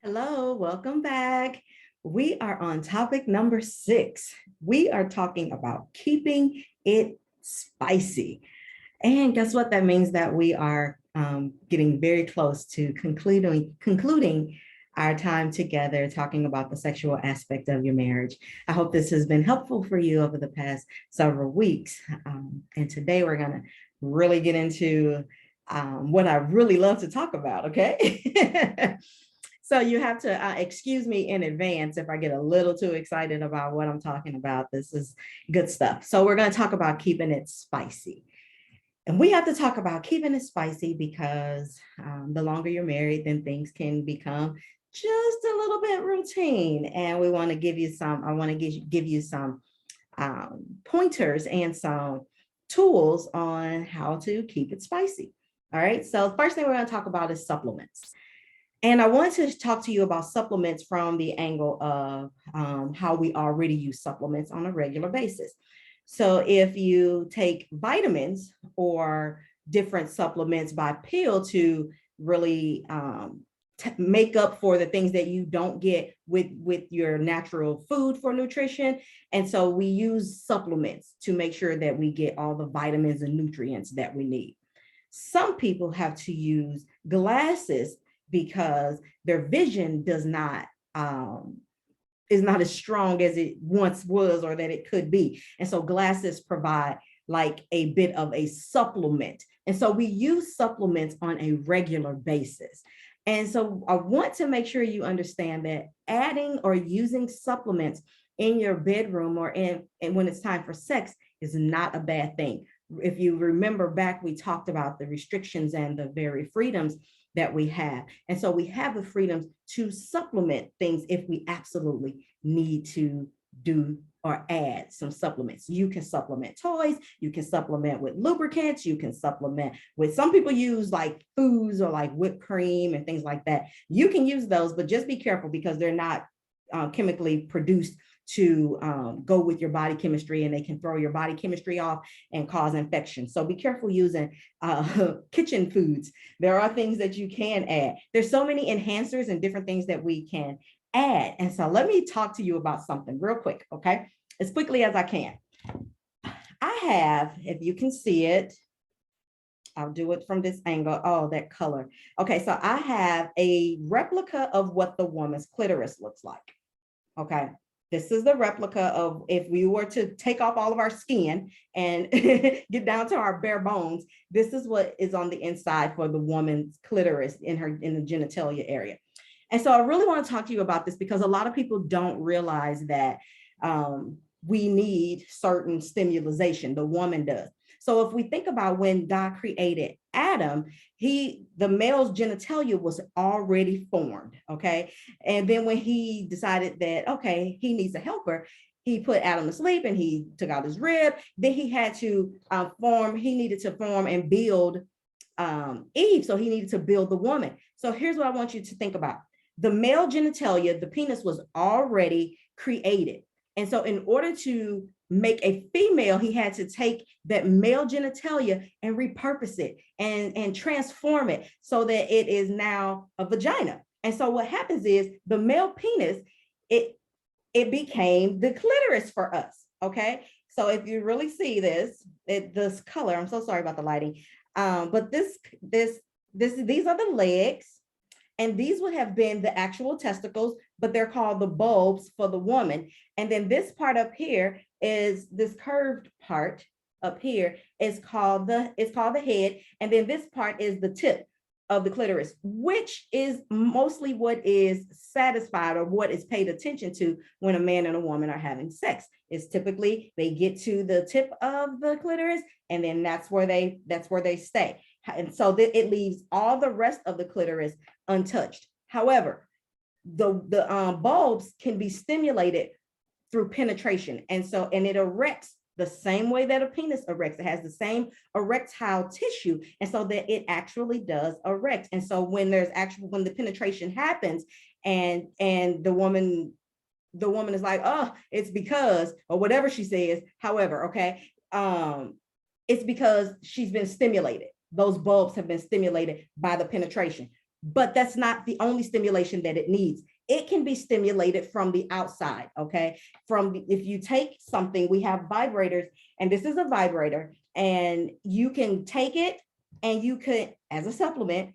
Hello, welcome back. We are on topic number 6. We are talking about keeping it spicy. And guess what? That means that we are getting very close to concluding our time together talking about the sexual aspect of your marriage. I hope this has been helpful for you over the past several weeks. And today we're going to really get into what I really love to talk about, okay? So you have to excuse me in advance if I get a little too excited about what I'm talking about. This is good stuff. So we're going to talk about keeping it spicy. And we have to talk about keeping it spicy because the longer you're married, then things can become just a little bit routine. And we want to give you I want to give you some pointers and some tools on how to keep it spicy. All right. So first thing we're going to talk about is supplements. And I want to talk to you about supplements from the angle of how we already use supplements on a regular basis. So if you take vitamins or different supplements by pill to really make up for the things that you don't get with your natural food for nutrition. And so we use supplements to make sure that we get all the vitamins and nutrients that we need. Some people have to use glasses because their vision is not as strong as it once was or that it could be. And so glasses provide like a bit of a supplement. And so we use supplements on a regular basis. And so I want to make sure you understand that adding or using supplements in your bedroom or and when it's time for sex is not a bad thing. If you remember back, we talked about the restrictions and the very freedoms that we have. And so we have the freedoms to supplement things if we absolutely need to do or add some supplements. You can supplement toys, you can supplement with lubricants, you can supplement with, some people use like foods or like whipped cream and things like that. You can use those, but just be careful because they're not chemically produced to go with your body chemistry, and they can throw your body chemistry off and cause infection. So be careful using kitchen foods. There are things that you can add. There's so many enhancers and different things that we can add. And so let me talk to you about something real quick, okay? As quickly as I can. I have, if you can see it, I'll do it from this angle. Oh, that color. Okay, so I have a replica of what the woman's clitoris looks like. Okay, this is the replica of if we were to take off all of our skin and get down to our bare bones. This is what is on the inside for the woman's clitoris in the genitalia area. And so I really want to talk to you about this because a lot of people don't realize that we need certain stimulation. The woman does. So if we think about when God created Adam, the male's genitalia was already formed, okay? And then when he decided that, okay, he needs a helper, he put Adam to sleep and he took out his rib. Then he had to needed to form and build Eve. So he needed to build the woman. So here's what I want you to think about. The male genitalia, the penis was already created. And so in order to make a female, he had to take that male genitalia and repurpose it and transform it so that it is now a vagina. And so what happens is the male penis, it became the clitoris for us, okay? So if you really see this color, I'm so sorry about the lighting, but these are the legs. And these would have been the actual testicles, but they're called the bulbs for the woman. And then this part up here is this curved part up here is called the head. And then this part is the tip of the clitoris, which is mostly what is satisfied or what is paid attention to when a man and a woman are having sex. Is typically they get to the tip of the clitoris, and then that's where they stay. And so it leaves all the rest of the clitoris untouched. However, the bulbs can be stimulated through penetration. And it erects the same way that a penis erects. It has the same erectile tissue. And so that it actually does erect. And so when the penetration happens and the woman is like, oh, it's because, or whatever she says, however, okay, it's because she's been stimulated. Those bulbs have been stimulated by the penetration. but that's not the only stimulation that it needs. It can be stimulated from the outside, okay? If you take something, we have vibrators, and this is a vibrator, and you can take it and you could, as a supplement,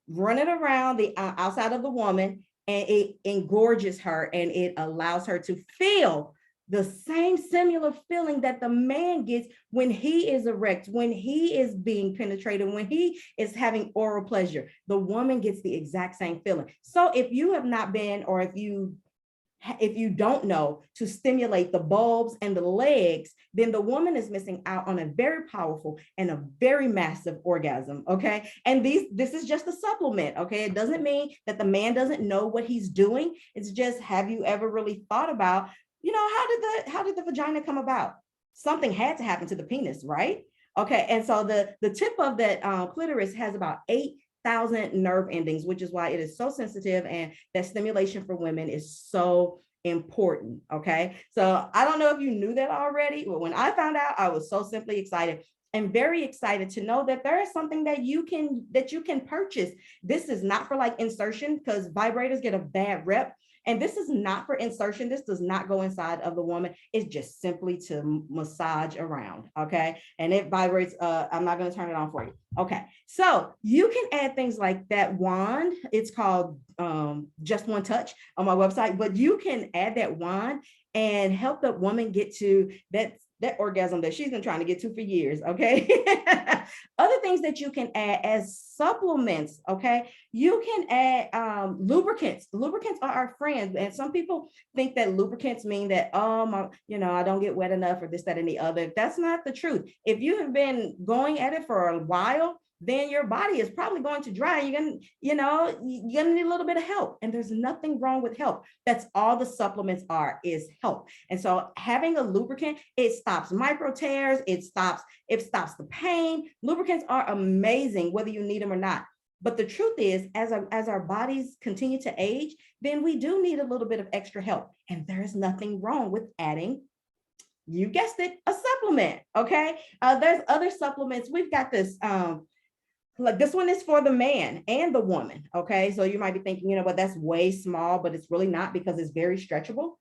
run it around the outside of the woman, and it engorges her and it allows her to feel the same similar feeling that the man gets when he is erect, when he is being penetrated, when he is having oral pleasure. The woman gets the exact same feeling. So if you have not been, or if you don't know to stimulate the bulbs and the legs, then the woman is missing out on a very powerful and a very massive orgasm, okay? And this is just a supplement, okay? It doesn't mean that the man doesn't know what he's doing. It's just, have you ever really thought about, how did the vagina come about? Something had to happen to the penis, right? Okay, and so the tip of that clitoris has about 8,000 nerve endings, which is why it is so sensitive, and that stimulation for women is so important, okay? So I don't know if you knew that already, but when I found out, I was so simply excited and very excited to know that there is something that you can purchase. This is not for like insertion, because vibrators get a bad rep. And this is not for insertion. This does not go inside of the woman. It's just simply to massage around, okay? And it vibrates. I'm not going to turn it on for you. Okay, so you can add things like that wand. It's called Just One Touch on my website, but you can add that wand and help the woman get to that orgasm that she's been trying to get to for years, okay? Other things that you can add as supplements, okay? You can add lubricants. Lubricants are our friends, and some people think that lubricants mean that, I don't get wet enough, or this, that, and the other. That's not the truth. If you have been going at it for a while, then your body is probably going to dry. You're gonna need a little bit of help, and there's nothing wrong with help. That's all the supplements are, is help. And so having a lubricant, it stops micro tears, it stops the pain. Lubricants are amazing, whether you need them or not. But the truth is, as our bodies continue to age, then we do need a little bit of extra help, and there's nothing wrong with adding, you guessed it, a supplement, okay? There's other supplements. We've got this like this one is for the man and the woman, okay? So you might be thinking, but that's way small, but it's really not, because it's very stretchable.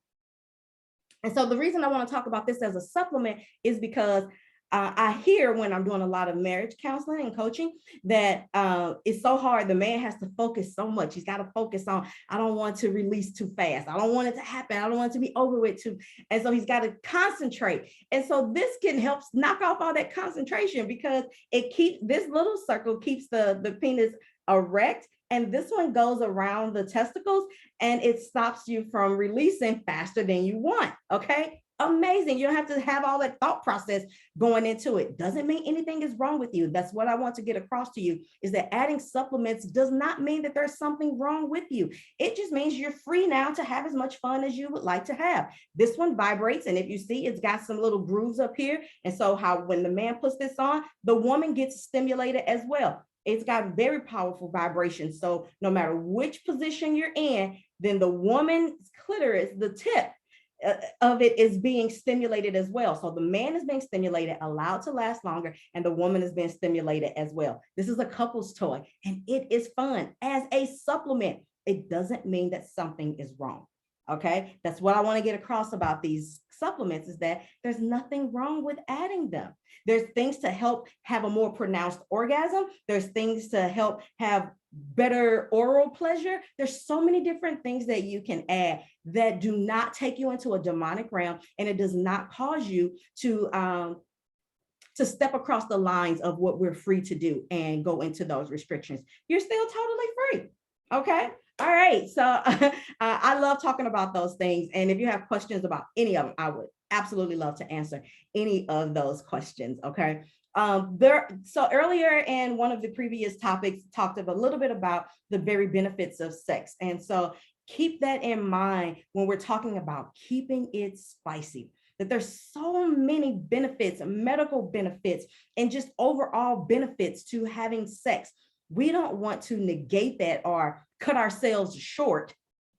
And so the reason I want to talk about this as a supplement is because I hear, when I'm doing a lot of marriage counseling and coaching, that it's so hard. The man has to focus so much. He's got to focus on, I don't want to release too fast. I don't want it to happen. I don't want it to be over with too. And so he's got to concentrate. And so this can help knock off all that concentration, because this little circle keeps the penis erect. And this one goes around the testicles, and it stops you from releasing faster than you want, okay? Amazing. You don't have to have all that thought process going into it. Doesn't mean anything is wrong with you. That's what I want to get across to you, is that adding supplements does not mean that there's something wrong with you. It just means you're free now to have as much fun as you would like to have. This one vibrates, and if you see, it's got some little grooves up here. And so when the man puts this on, the woman gets stimulated as well. It's got very powerful vibrations. So no matter which position you're in, then the woman's clitoris, the tip of it, is being stimulated as well. So the man is being stimulated, allowed to last longer, and the woman is being stimulated as well. This is a couple's toy, and it is fun as a supplement. It doesn't mean that something is wrong. Okay, that's what I want to get across about these supplements, is that there's nothing wrong with adding them. There's things to help have a more pronounced orgasm. There's things to help have better oral pleasure. There's so many different things that you can add that do not take you into a demonic realm, and it does not cause you to step across the lines of what we're free to do and go into those restrictions. You're still totally free. Okay. All right. So I love talking about those things. And if you have questions about any of them, I would absolutely love to answer any of those questions. Okay. So earlier in one of the previous topics, talked a little bit about the very benefits of sex. And so keep that in mind when we're talking about keeping it spicy, that there's so many benefits, medical benefits, and just overall benefits to having sex. We don't want to negate that or cut ourselves short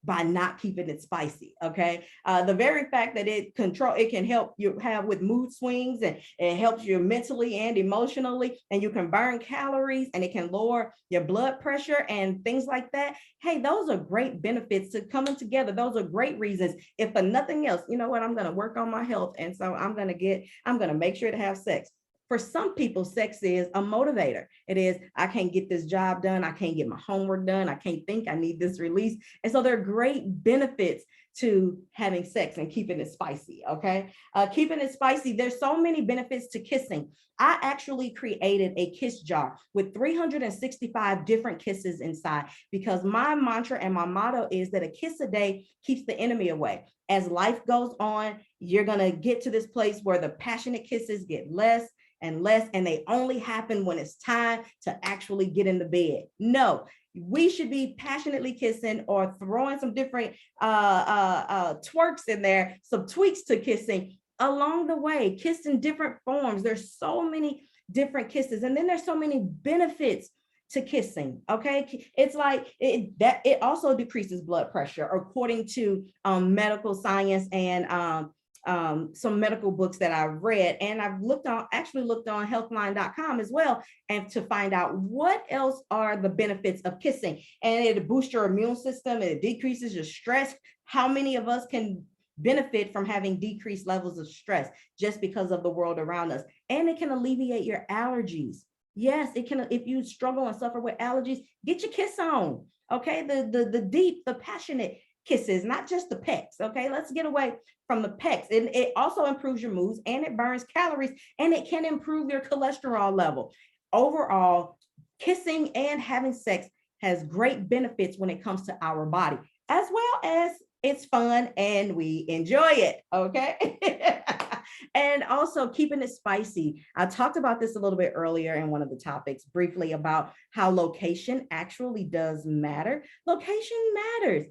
by not keeping it spicy. Okay. The very fact that it can help you have with mood swings, and it helps you mentally and emotionally, and you can burn calories, and it can lower your blood pressure and things like that. Hey, those are great benefits to coming together. Those are great reasons. If for nothing else, you know what, I'm going to work on my health. And so I'm going to make sure to have sex. For some people, sex is a motivator. It is, I can't get this job done. I can't get my homework done. I can't think. I need this release. And so there are great benefits to having sex and keeping it spicy. Okay. Keeping it spicy. There's so many benefits to kissing. I actually created a kiss jar with 365 different kisses inside, because my mantra and my motto is that a kiss a day keeps the enemy away. As life goes on, you're going to get to this place where the passionate kisses get less and less, and they only happen when it's time to actually get in the bed. No, we should be passionately kissing, or throwing some different twerks in there, some tweaks to kissing along the way. Kiss in different forms. There's so many different kisses, and then there's so many benefits to kissing. Okay, it's like it also decreases blood pressure, according to medical science and some medical books that I've read, and I've looked on healthline.com as well, and to find out what else are the benefits of kissing. And it boosts your immune system, it decreases your stress. How many of us can benefit from having decreased levels of stress just because of the world around us? And it can alleviate your allergies. Yes, it can. If you struggle and suffer with allergies, get your kiss on. Okay, the deep, the passionate kisses, not just the pecks. Okay, let's get away from the pecks. And it also improves your moods, and it burns calories, and it can improve your cholesterol level. Overall, kissing and having sex has great benefits when it comes to our body, as well as it's fun and we enjoy it. Okay. And also keeping it spicy. I talked about this a little bit earlier in one of the topics briefly, about how location actually does matter. Location matters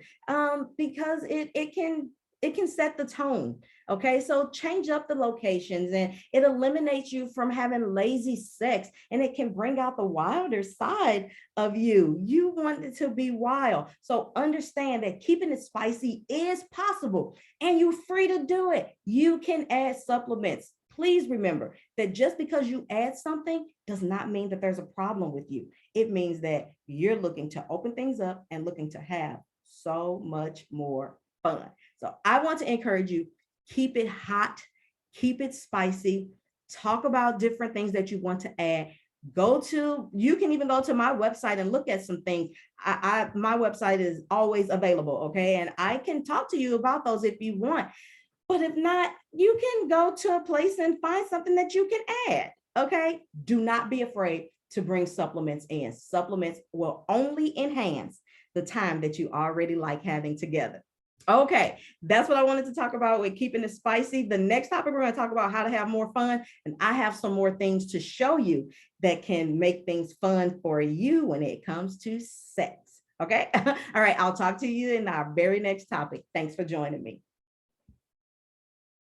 because it can set the tone. Okay, so change up the locations, and it eliminates you from having lazy sex, and it can bring out the wilder side of you. You want it to be wild. So understand that keeping it spicy is possible, and you're free to do it. You can add supplements. Please remember that just because you add something does not mean that there's a problem with you. It means that you're looking to open things up and looking to have so much more fun. So I want to encourage you, keep it hot, keep it spicy, talk about different things that you want to add. You can even go to my website and look at some things. My website is always available, okay? And I can talk to you about those if you want. But if not, you can go to a place and find something that you can add, okay? Do not be afraid to bring supplements in. Supplements will only enhance the time that you already like having together. Okay, that's what I wanted to talk about with keeping it spicy. The next topic, we're going to talk about how to have more fun. And I have some more things to show you that can make things fun for you when it comes to sex. Okay, all right, I'll talk to you in our very next topic. Thanks for joining me.